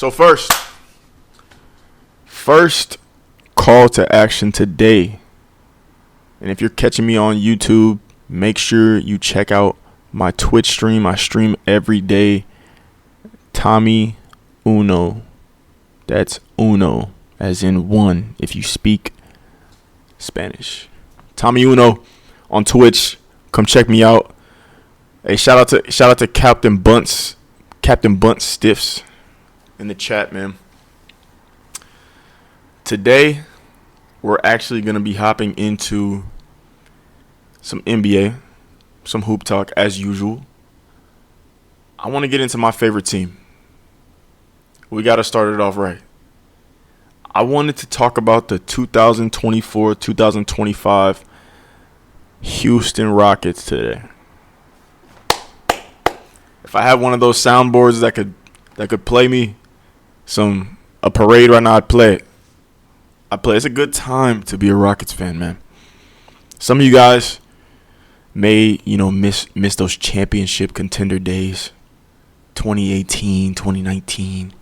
So first call to action today. And if you're catching me on YouTube, make sure you check out my Twitch stream. I stream every day. Tommy Uno. That's Uno, as in one, if you speak Spanish. Tommy Uno on Twitch. Come check me out. Hey, shout out to Captain Bunts Stiffs in the chat, man. Today, we're actually going to be hopping into some NBA, some hoop talk as usual. I want to get into my favorite team. We got to start it off right. I wanted to talk about the 2024-2025 Houston Rockets today. If I had one of those soundboards that could play me a parade right now, I'd play it. It's a good time to be a Rockets fan, man. Some of you guys may, miss those championship contender days. 2018, 2019.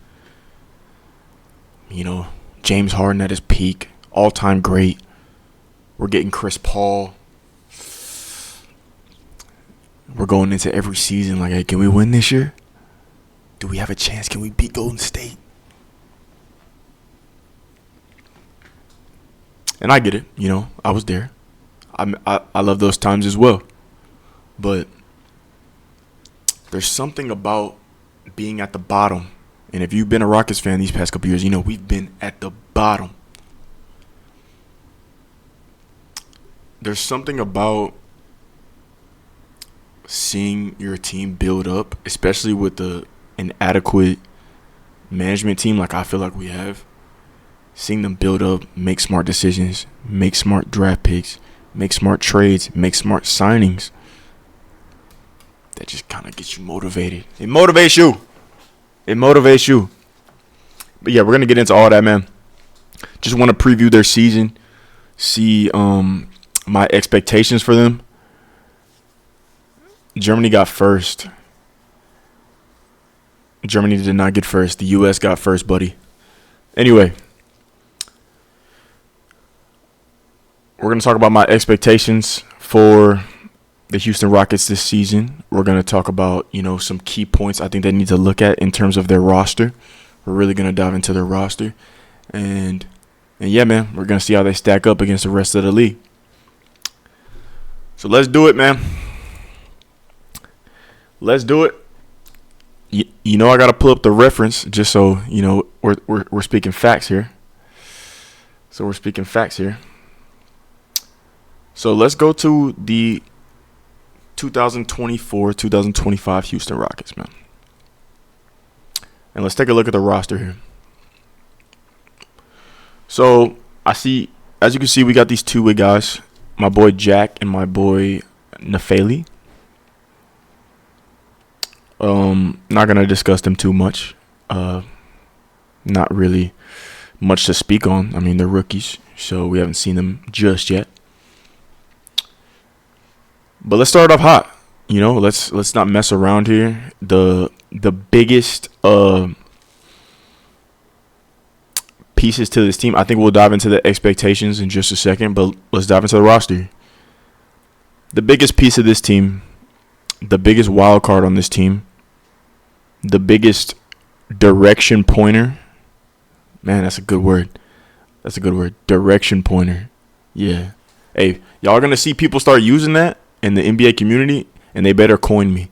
James Harden at his peak, all-time great. We're getting Chris Paul. We're going into every season like, hey, can we win this year? Do we have a chance? Can we beat Golden State? And I get it. I was there. I love those times as well. But there's something about being at the bottom. And if you've been a Rockets fan these past couple years, we've been at the bottom. There's something about seeing your team build up, especially with an adequate management team like I feel like we have. Seeing them build up, make smart decisions, make smart draft picks, make smart trades, make smart signings. That just kind of gets you motivated. It motivates you. But yeah, we're going to get into all that, man. Just want to preview their season. See my expectations for them. Germany got first. Germany did not get first. The U.S. got first, buddy. Anyway. We're going to talk about my expectations for the Houston Rockets this season. We're going to talk about, some key points I think they need to look at in terms of their roster. We're really going to dive into their roster. And yeah, man, we're going to see how they stack up against the rest of the league. So let's do it, man. Let's do it. I got to pull up the reference just so, we're speaking facts here. So let's go to the 2024-2025 Houston Rockets, man. And let's take a look at the roster here. So as you can see, we got these two guys, my boy Jack and my boy Nafeli. Not going to discuss them too much. Not really much to speak on. I mean, they're rookies, so we haven't seen them just yet. But let's start off hot. Let's not mess around here. The biggest pieces to this team, I think we'll dive into the expectations in just a second, but let's dive into the roster. The biggest piece of this team, the biggest wild card on this team, the biggest direction pointer. Man, that's a good word. Direction pointer. Yeah. Hey, y'all are going to see people start using that in the NBA community, and they better coin me.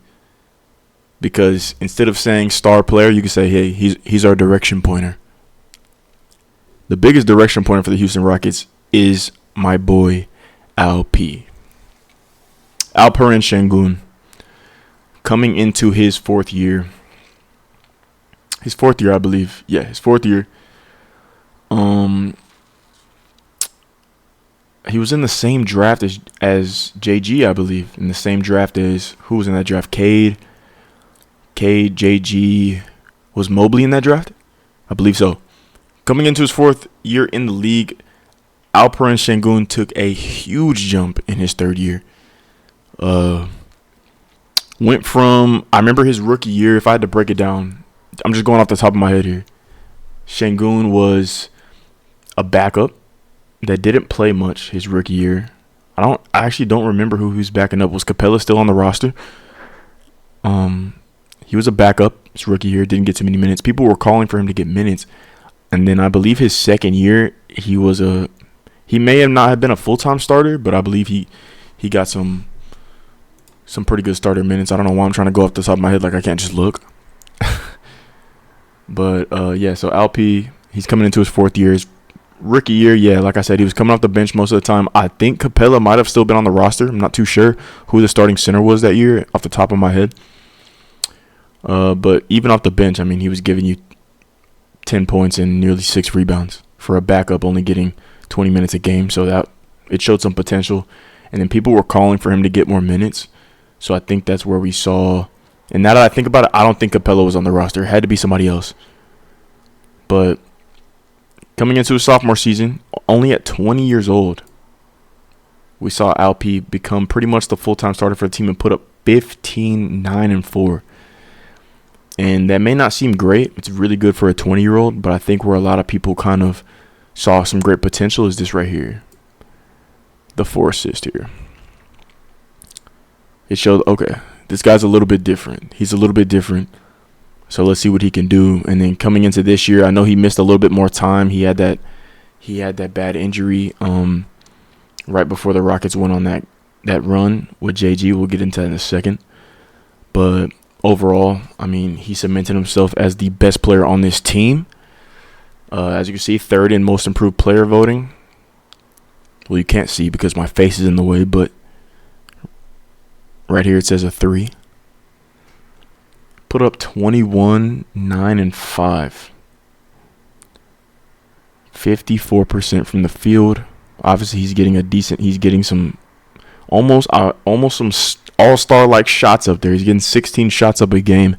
Because instead of saying star player, you can say, hey, he's our direction pointer. The biggest direction pointer for the Houston Rockets is my boy Alperen Sengun, coming into his fourth year. I believe. Yeah, his fourth year. He was in the same draft as JG, I believe. In the same draft as, who was in that draft? Cade, JG. Was Mobley in that draft? I believe so. Coming into his fourth year in the league, Alperen Sengun took a huge jump in his third year. Went from, I remember his rookie year, if I had to break it down, I'm just going off the top of my head here. Sengun was a backup that didn't play much his rookie year. I actually don't remember who he was backing up. Was Capella still on the roster? He was a backup his rookie year, didn't get too many minutes. People were calling for him to get minutes. And then I believe his second year, he may have not have been a full-time starter, but I believe he got some pretty good starter minutes. I don't know why I'm trying to go off the top of my head like I can't just look. But yeah, so Alp, he's coming into his fourth year. His rookie year, yeah, like I said, he was coming off the bench most of the time. I think Capella might have still been on the roster. I'm not too sure who the starting center was that year off the top of my head. But even off the bench, I mean, he was giving you 10 points and nearly 6 rebounds for a backup only getting 20 minutes a game. So that it showed some potential. And then people were calling for him to get more minutes. So I think that's where we saw. And now that I think about it, I don't think Capella was on the roster. It had to be somebody else. But coming into his sophomore season, only at 20 years old, we saw Alp become pretty much the full-time starter for the team and put up 15, 9, and 4. And that may not seem great. It's really good for a 20-year-old, but I think where a lot of people kind of saw some great potential is this right here. The 4 assists here. It showed, okay, this guy's a little bit different. He's a little bit different. So let's see what he can do. And then coming into this year, I know he missed a little bit more time. He had that bad injury right before the Rockets went on that run with JG. We'll get into that in a second. But overall, I mean, he cemented himself as the best player on this team. As you can see, third in most improved player voting. Well, you can't see because my face is in the way, but right here it says a 3. Put up 21, 9, and 5. 54% from the field. Obviously, he's getting some almost some all-star-like shots up there. He's getting 16 shots up a game,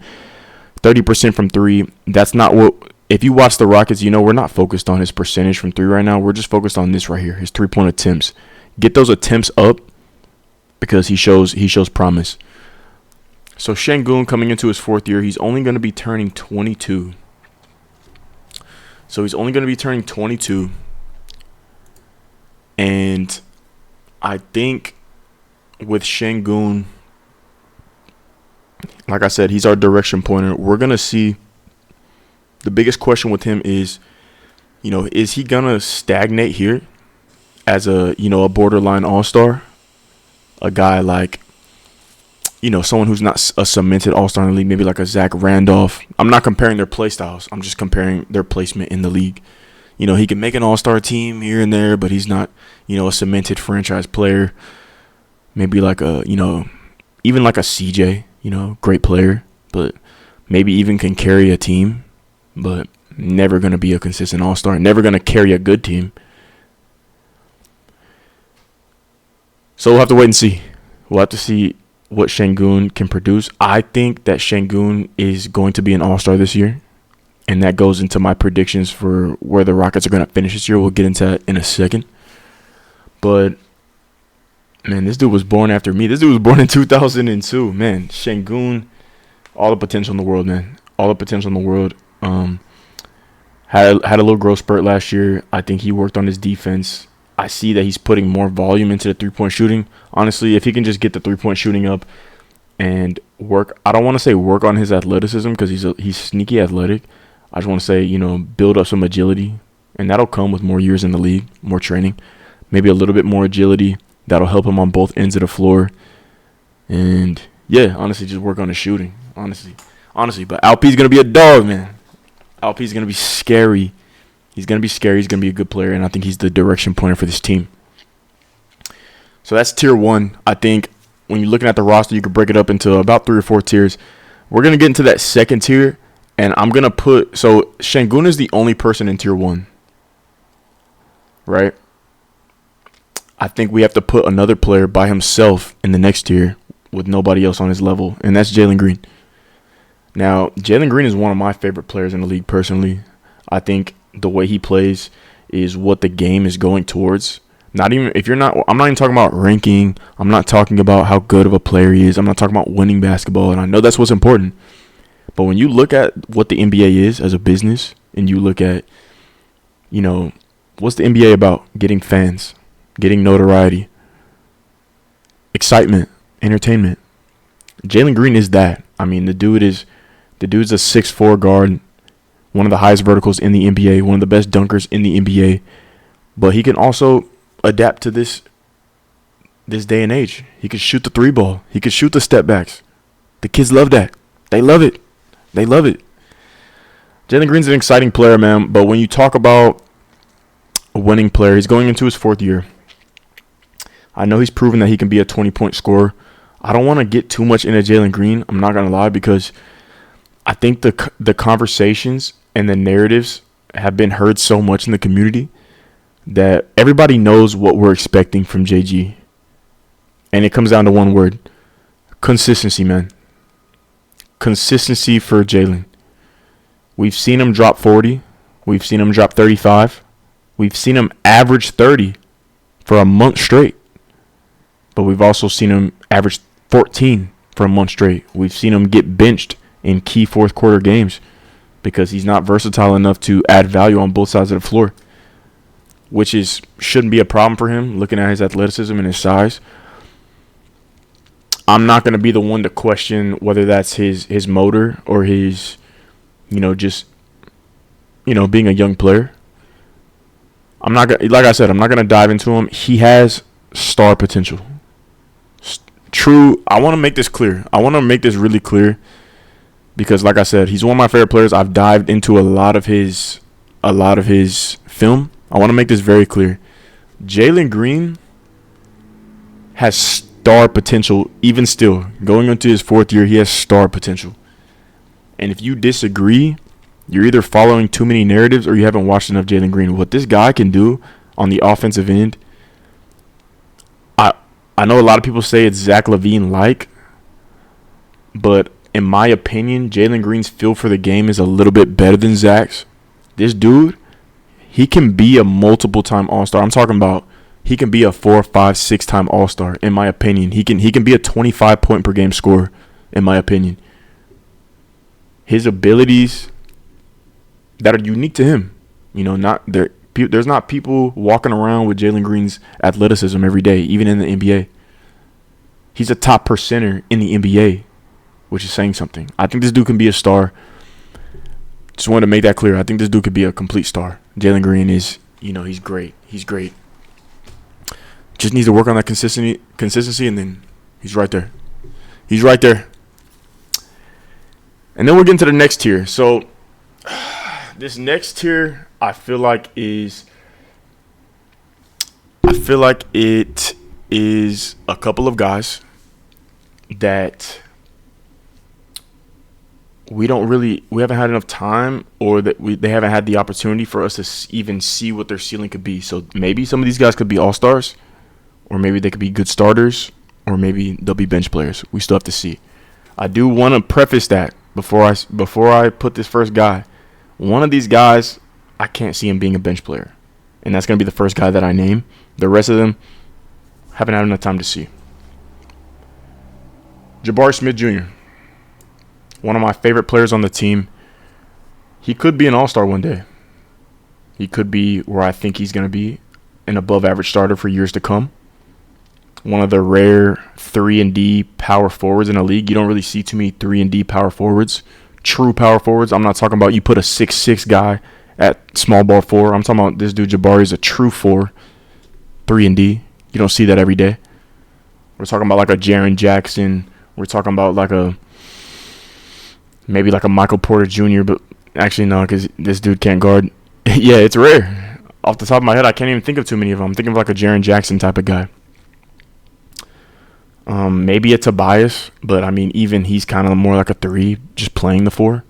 30% from 3. That's not what, if you watch the Rockets, you know we're not focused on his percentage from 3 right now. We're just focused on this right here, his 3-point attempts. Get those attempts up because he shows promise. So Sengun coming into his 4th year, he's only going to be turning 22. So he's only going to be turning 22. And I think with Sengun, like I said, he's our direction pointer. We're going to see, the biggest question with him is, is he going to stagnate here as a borderline all-star? A guy like, someone who's not a cemented all-star in the league, maybe like a Zach Randolph. I'm not comparing their play styles. I'm just comparing their placement in the league. He can make an all-star team here and there, but he's not, a cemented franchise player. Maybe like even like a CJ, great player, but maybe even can carry a team, but never going to be a consistent all-star, never going to carry a good team. So we'll have to wait and see. We'll have to see what Sengun can produce. I think that Sengun is going to be an all-star this year, and that goes into my predictions for where the Rockets are going to finish this year. We'll get into that in a second. But man, this dude was born after me. This dude was born in 2002. Man, Sengun, all the potential in the world, man. All the potential in the world. Had a little growth spurt last year. I think he worked on his defense. I see that he's putting more volume into the three-point shooting. Honestly, if he can just get the three-point shooting up and work, I don't want to say work on his athleticism because he's sneaky athletic. I just want to say, build up some agility, and that'll come with more years in the league, more training, maybe a little bit more agility. That'll help him on both ends of the floor. And, yeah, honestly, just work on his shooting, honestly. But Alp's going to be a dog, man. Alp's going to be scary. He's going to be scary. He's going to be a good player, and I think he's the direction pointer for this team. So that's tier 1. I think when you're looking at the roster, you could break it up into about 3 or 4 tiers. We're going to get into that second tier, and I'm going to put – so Sengun is the only person in tier 1, right? I think we have to put another player by himself in the next tier with nobody else on his level, and that's Jaylen Green. Now, Jaylen Green is one of my favorite players in the league personally. I think the way he plays is what the game is going towards. I'm not even talking about ranking. I'm not talking about how good of a player he is. I'm not talking about winning basketball, and I know that's what's important. But when you look at what the NBA is as a business, and you look at, what's the NBA about? Getting fans, getting notoriety, excitement, entertainment. Jaylen Green is that. I mean, the dude's a 6'4" guard, one of the highest verticals in the NBA, one of the best dunkers in the NBA. But he can also adapt to this day and age. He can shoot the 3-ball. He can shoot the step backs. The kids love that. They love it. They love it. Jaylen Green's an exciting player, man. But when you talk about a winning player, he's going into his 4th year. I know he's proven that he can be a 20-point scorer. I don't want to get too much into Jaylen Green. I'm not going to lie, because I think the conversations and the narratives have been heard so much in the community that everybody knows what we're expecting from JG. And it comes down to one word: consistency, man. Consistency for Jaylen. We've seen him drop 40. We've seen him drop 35. We've seen him average 30 for a month straight. But we've also seen him average 14 for a month straight. We've seen him get benched in key fourth quarter games because he's not versatile enough to add value on both sides of the floor, which shouldn't be a problem for him looking at his athleticism and his size. I'm not going to be the one to question whether that's his motor or his, just, being a young player. I'm not going to, like I said, I'm not going to dive into him. He has star potential. True. I want to make this clear. I want to make this really clear because, like I said, he's one of my favorite players. I've dived into a lot of his film. I want to make this very clear. Jaylen Green has star potential. Even still, going into his 4th year, he has star potential. And if you disagree, you're either following too many narratives or you haven't watched enough Jaylen Green. What this guy can do on the offensive end, I know a lot of people say it's Zach LaVine-like, but in my opinion, Jaylen Green's feel for the game is a little bit better than Zach's. This dude, he can be a multiple-time All-Star. I'm talking about he can be a 4, 5, 6-time All-Star, in my opinion. He can be a 25-point-per-game scorer, in my opinion. His abilities that are unique to him, there's not people walking around with Jaylen Green's athleticism every day, even in the NBA. He's a top percenter in the NBA, which is saying something. I think this dude can be a star. Just wanted to make that clear. I think this dude could be a complete star. Jaylen Green is, he's great. He's great. Just needs to work on that consistency, and then he's right there. He's right there. And then we're getting to the next tier. So this next tier, I feel like it is a couple of guys that we haven't had enough time, or that they haven't had the opportunity for us to even see what their ceiling could be. So maybe some of these guys could be all-stars, or maybe they could be good starters, or maybe they'll be bench players. We still have to see. I do want to preface that before I put this first guy. One of these guys, I can't see him being a bench player, and that's going to be the first guy that I name. The rest of them haven't had enough time to see. Jabari Smith Jr., one of my favorite players on the team. He could be an all-star one day. He could be where I think he's going to be, an above-average starter for years to come. One of the rare 3-and-D power forwards in the league. You don't really see too many 3-and-D power forwards, true power forwards. I'm not talking about you put a 6'6" guy at small ball 4. I'm talking about this dude Jabari is a true 4, 3-and-D. You don't see that every day. We're talking about like a Jaren Jackson. We're talking about maybe like a Michael Porter Jr., but actually no, because this dude can't guard. Yeah, it's rare. Off the top of my head, I can't even think of too many of them. I'm thinking of like a Jaren Jackson type of guy. Maybe a Tobias, but I mean, even he's kind of more like a 3, just playing the 4.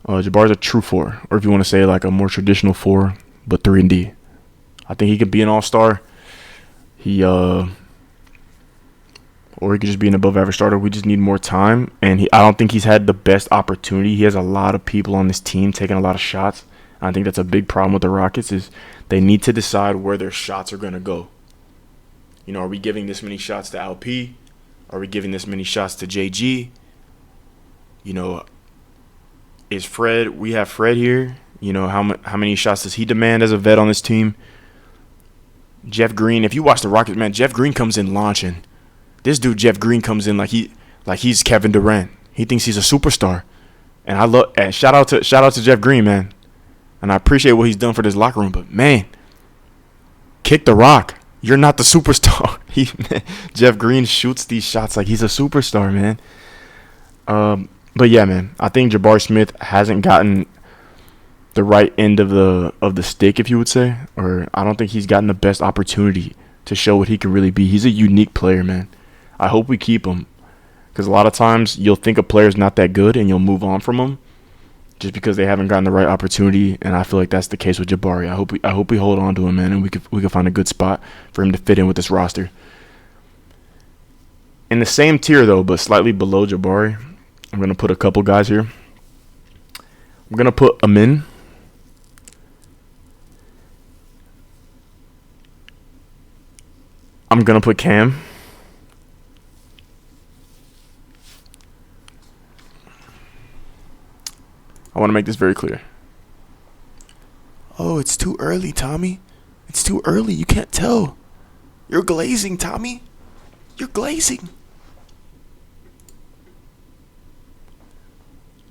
Jabari's a true 4, or if you want to say like a more traditional 4, but 3-and-D. I think he could be an all-star. Or he could just be an above-average starter. We just need more time, and I don't think he's had the best opportunity. He has a lot of people on this team taking a lot of shots. I think that's a big problem with the Rockets is they need to decide where their shots are going to go. Are we giving this many shots to LP? Are we giving this many shots to JG? is Fred. We have Fred here. You know, how many shots does he demand as a vet on this team? Jeff Green. If you watch the Rockets, man, Jeff Green comes in launching. This dude, Jeff Green, comes in like he's Kevin Durant. He thinks he's a superstar. And I love and shout out to Jeff Green, man. And I appreciate what he's done for this locker room. But man, kick the rock. You're not the superstar. Jeff Green shoots these shots like he's a superstar, man. But yeah, man, I think Jabari Smith hasn't gotten the right end of the stick, if you would say, or I don't think he's gotten the best opportunity to show what he can really be. He's a unique player, man. I hope we keep him, because a lot of times you'll think a player's not that good and you'll move on from him just because they haven't gotten the right opportunity, and I feel like that's the case with Jabari. I hope we hold on to him, man, and we could find a good spot for him to fit in with this roster. In the same tier, though, but slightly below Jabari, I'm going to put a couple guys here. I'm going to put Amin. I'm going to put Cam. I want to make this very clear. Oh, it's too early, Tommy. It's too early. You can't tell. You're glazing, Tommy. You're glazing.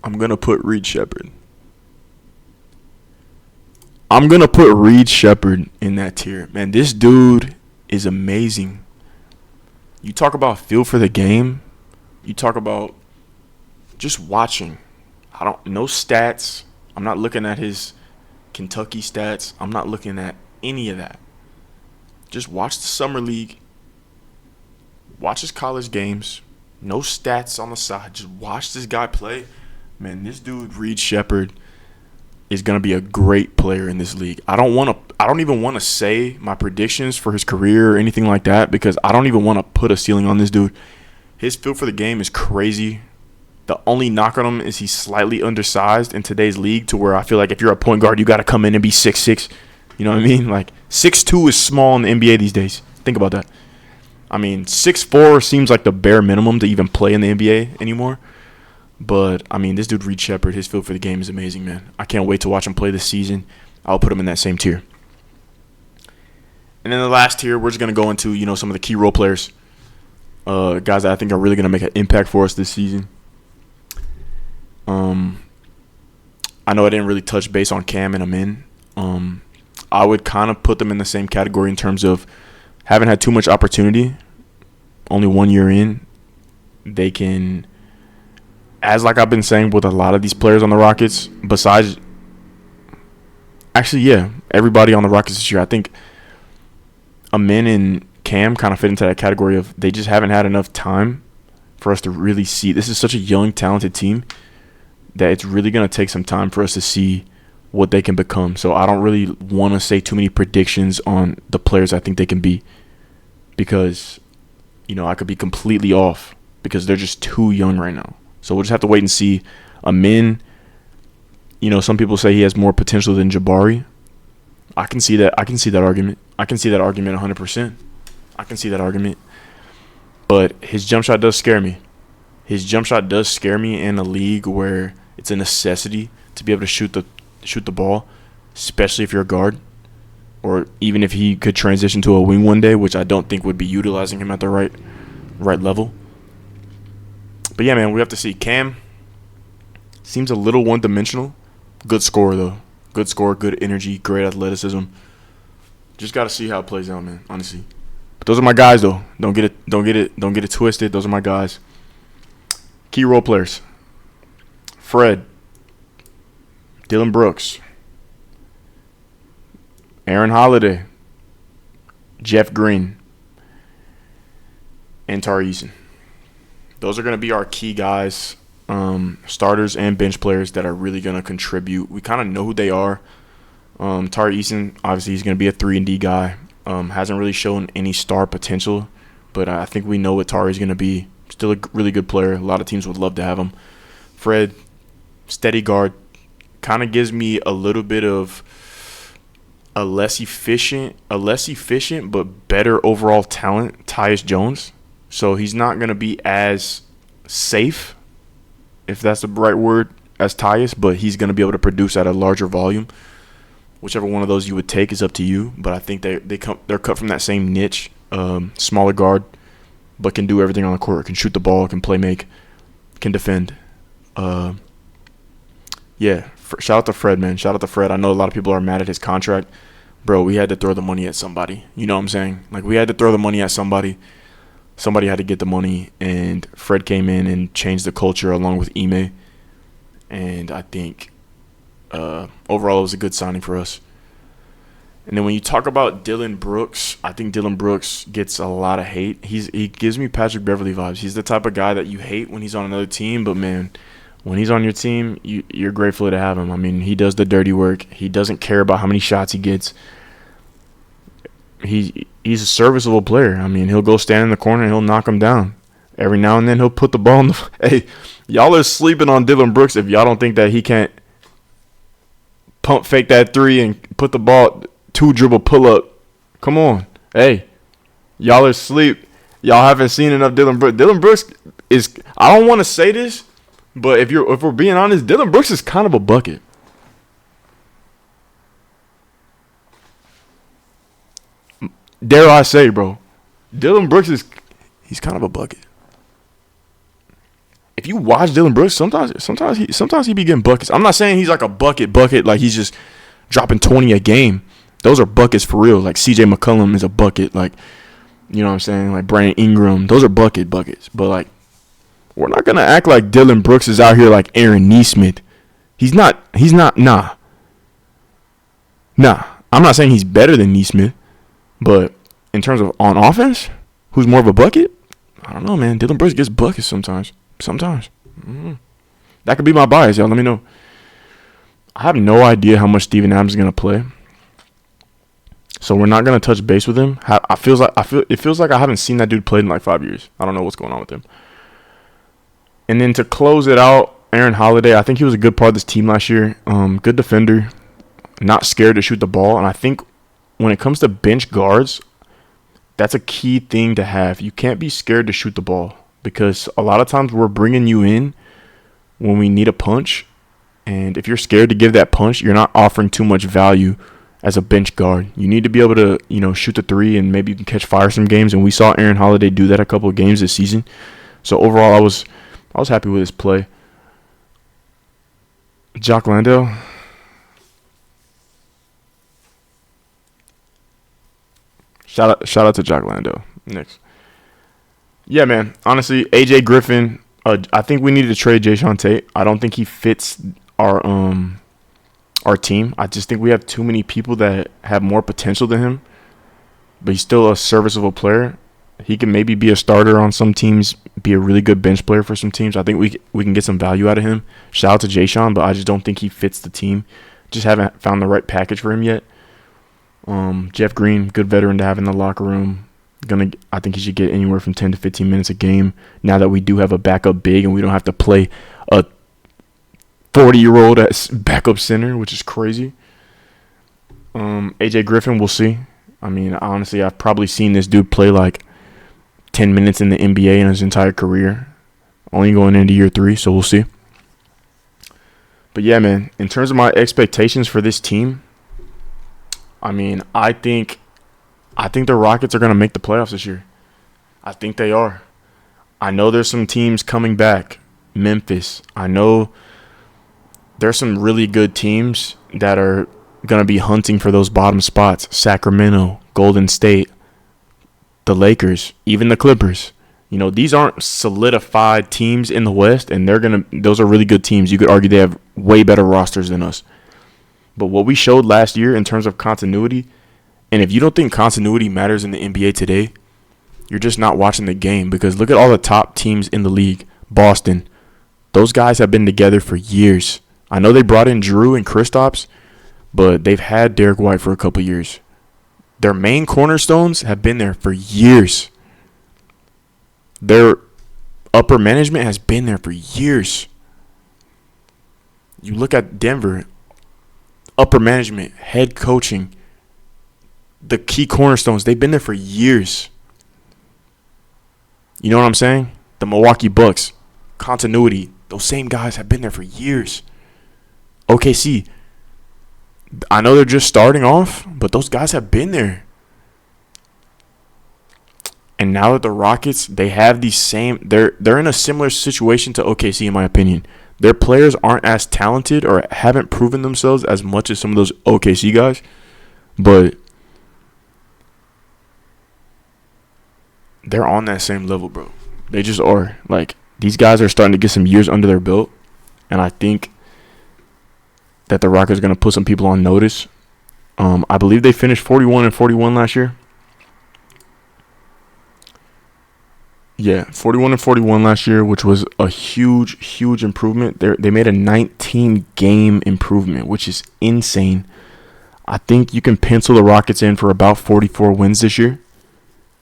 I'm going to put Reed Shepherd. I'm going to put Reed Shepherd in that tier. Man, this dude is amazing. You talk about feel for the game. You talk about just watching. No stats. I'm not looking at his Kentucky stats. I'm not looking at any of that. Just watch the summer league. Watch his college games. No stats on the side. Just watch this guy play. Man, this dude Reed Shepherd is going to be a great player in this league. I don't even want to say my predictions for his career or anything like that, because I don't even want to put a ceiling on this dude. His feel for the game is crazy. The only knock on him is he's slightly undersized in today's league, to where I feel like if you're a point guard, you got to come in and be 6'6". You know what I mean? Like 6'2" is small in the NBA these days. Think about that. I mean, 6'4" seems like the bare minimum to even play in the NBA anymore. But, I mean, this dude Reed Shepherd, his feel for the game is amazing, man. I can't wait to watch him play this season. I'll put him in that same tier. And then the last tier, we're just going to go into, some of the key role players. Guys that I think are really going to make an impact for us this season. I know I didn't really touch base on Cam and Amin. I would kind of put them in the same category in terms of haven't had too much opportunity. Only 1 year in. They can, as like I've been saying with a lot of these players on the Rockets, besides, actually, yeah, everybody on the Rockets this year, I think Amin and Cam kind of fit into that category of they just haven't had enough time for us to really see. This is such a young, talented team that it's really going to take some time for us to see what they can become. So I don't really want to say too many predictions on the players I think they can be, because, I could be completely off because they're just too young right now. So we'll just have to wait and see. Amin, some people say he has more potential than Jabari. I can see that argument. I can see that argument 100%. I can see that argument. But his jump shot does scare me. His jump shot does scare me in a league where it's a necessity to be able to shoot the ball, especially if you're a guard, or even if he could transition to a wing one day, which I don't think would be utilizing him at the right level. But yeah, man, we have to see. Cam seems a little one-dimensional. Good scorer, though. Good scorer, good energy, great athleticism. Just got to see how it plays out, man, honestly. But those are my guys, though. Don't get it twisted. Those are my guys. Key role players. Fred. Dylan Brooks. Aaron Holiday. Jeff Green. And Tari Eason. Those are going to be our key guys, starters and bench players that are really going to contribute. We kind of know who they are. Tari Eason, obviously, he's going to be a 3-and-D guy. Hasn't really shown any star potential, but I think we know what Tari's going to be. Still a really good player. A lot of teams would love to have him. Fred, steady guard, kind of gives me a little bit of a less efficient but better overall talent, Tyus Jones. So he's not going to be as safe, if that's the right word, as Tyus, but he's going to be able to produce at a larger volume. Whichever one of those you would take is up to you. But I think they're cut from that same niche, smaller guard, but can do everything on the court. Can shoot the ball, can play make, can defend. Shout out to Fred, man. Shout out to Fred. I know a lot of people are mad at his contract. Bro, we had to throw the money at somebody. You know what I'm saying? Like, we had to throw the money at somebody. Somebody had to get the money, and Fred came in and changed the culture along with Ime. And I think overall it was a good signing for us. And then when you talk about Dillon Brooks, I think Dillon Brooks gets a lot of hate. He gives me Patrick Beverley vibes. He's the type of guy that you hate when he's on another team, but man, when he's on your team, you're grateful to have him. I mean, he does the dirty work. He doesn't care about how many shots he gets. He's a serviceable player. I mean, he'll go stand in the corner and he'll knock him down. Every now and then he'll put the ball in the – hey, y'all are sleeping on Dillon Brooks if y'all don't think that he can't pump fake that three and put the ball – 2-dribble pull-up. Come on. Hey, y'all are asleep. Y'all haven't seen enough Dillon Brooks. Dillon Brooks is – I don't want to say this, but if we're being honest, Dillon Brooks is kind of a bucket. Dare I say, bro, Dillon Brooks he's kind of a bucket. If you watch Dillon Brooks, sometimes he be getting buckets. I'm not saying he's like a bucket, like he's just dropping 20 a game. Those are buckets for real. Like CJ McCollum is a bucket. Like, you know what I'm saying? Like Brandon Ingram. Those are buckets. But like, we're not gonna act like Dillon Brooks is out here like Aaron Nesmith. He's not. Nah. I'm not saying he's better than Nesmith, but in terms of on offense, who's more of a bucket? I don't know, man. Dillon Brooks gets buckets sometimes. That could be my bias, y'all. Let me know. I have no idea how much Steven Adams is gonna play. So we're not gonna touch base with him. It feels like I haven't seen that dude play in like 5 years. I don't know what's going on with him. And then to close it out, Aaron Holiday. I think he was a good part of this team last year. Good defender, not scared to shoot the ball. And I think when it comes to bench guards, that's a key thing to have. You can't be scared to shoot the ball because a lot of times we're bringing you in when we need a punch. And if you're scared to give that punch, you're not offering too much value as a bench guard. You need to be able to, shoot the three and maybe you can catch fire some games. And we saw Aaron Holiday do that a couple of games this season. So overall, I was happy with his play. Jock Landale. Shout out to Jock Landale. Next. Yeah, man. Honestly, AJ Griffin. I think we need to trade Jayshawn Tate. I don't think he fits our team. I just think we have too many people that have more potential than him, but he's still a serviceable player. He can maybe be a starter on some teams, be a really good bench player for some teams. I think we can get some value out of him. Shout out to Jayshawn, but I just don't think he fits the team. Just haven't found the right package for him yet. Jeff Green, good veteran to have in the locker room. I think he should get anywhere from 10 to 15 minutes a game now that we do have a backup big and we don't have to play a 40-year-old as backup center, which is crazy. AJ Griffin, we'll see. I mean, honestly, I've probably seen this dude play like 10 minutes in the NBA in his entire career. Only going into year 3, so we'll see. But yeah, man, in terms of my expectations for this team, I mean, I think the Rockets are going to make the playoffs this year. I think they are. I know there's some teams coming back. Memphis. I know there's some really good teams that are going to be hunting for those bottom spots. Sacramento, Golden State, the Lakers, even the Clippers. These aren't solidified teams in the West, and those are really good teams. You could argue they have way better rosters than us. But what we showed last year in terms of continuity, and if you don't think continuity matters in the NBA today, you're just not watching the game, because look at all the top teams in the league. Boston, those guys have been together for years. I know they brought in Drew and Kristaps, but they've had Derek White for a couple years. Their main cornerstones have been there for years. Their upper management has been there for years. You look at Denver, upper management, head coaching, the key cornerstones, they've been there for years. You know what I'm saying? The Milwaukee Bucks, continuity. Those same guys have been there for years. OKC, I know they're just starting off, but those guys have been there. And now that the Rockets, they have these same, they're in a similar situation to OKC in my opinion. Their players aren't as talented or haven't proven themselves as much as some of those OKC guys, but they're on that same level, bro. They just are. Like, these guys are starting to get some years under their belt, and I think that the Rockets are going to put some people on notice. I believe they finished 41-41 last year. Yeah, 41-41 last year, which was a huge, huge improvement. They made a 19-game improvement, which is insane. I think you can pencil the Rockets in for about 44 wins this year.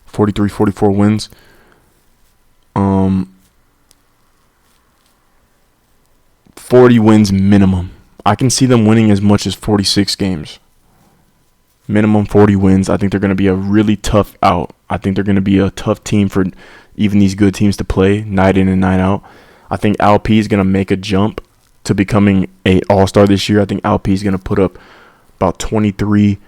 43, 44 wins. 40 wins minimum. I can see them winning as much as 46 games. Minimum 40 wins. I think they're going to be a really tough out. I think they're going to be a tough team for even these good teams to play night in and night out. I think LP is going to make a jump to becoming an all-star this year. I think LP is going to put up about 23,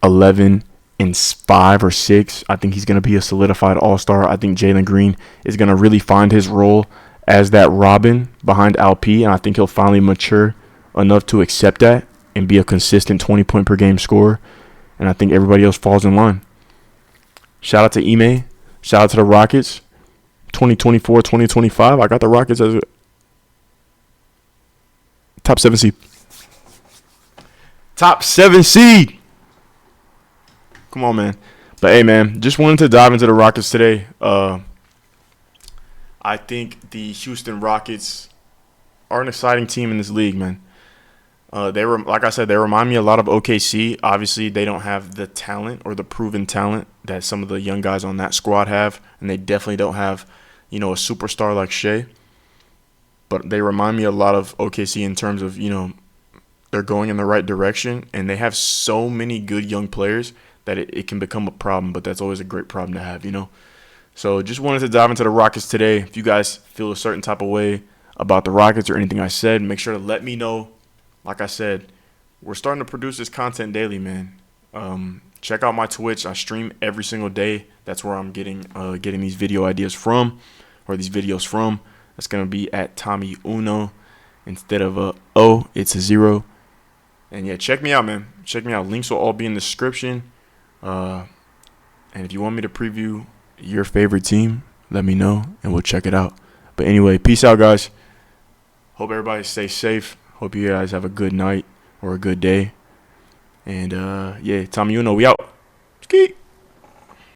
11, and 5 or 6. I think he's going to be a solidified all-star. I think Jaylen Green is going to really find his role as that Robin behind LP, and I think he'll finally mature enough to accept that and be a consistent 20-point-per-game scorer. And I think everybody else falls in line. Shout out to Ime. Shout out to the Rockets. 2024, 2025. I got the Rockets as a top 7 seed. Top 7 seed. Come on, man. But, hey, man, just wanted to dive into the Rockets today. I think the Houston Rockets are an exciting team in this league, man. Like I said, they remind me a lot of OKC. Obviously, they don't have the talent or the proven talent that some of the young guys on that squad have, and they definitely don't have, a superstar like Shea. But they remind me a lot of OKC in terms of, they're going in the right direction, and they have so many good young players that it can become a problem, but that's always a great problem to have, So just wanted to dive into the Rockets today. If you guys feel a certain type of way about the Rockets or anything I said, make sure to let me know. Like I said, we're starting to produce this content daily, man. Check out my Twitch. I stream every single day. That's where I'm getting these video ideas from, or these videos from. That's going to be at Tommy Uno. Instead of a O, it's a 0. And, yeah, check me out, man. Check me out. Links will all be in the description. And if you want me to preview your favorite team, let me know, and we'll check it out. But anyway, peace out, guys. Hope everybody stays safe. Hope you guys have a good night or a good day. And, yeah, Tommy Uno, we out. Ski.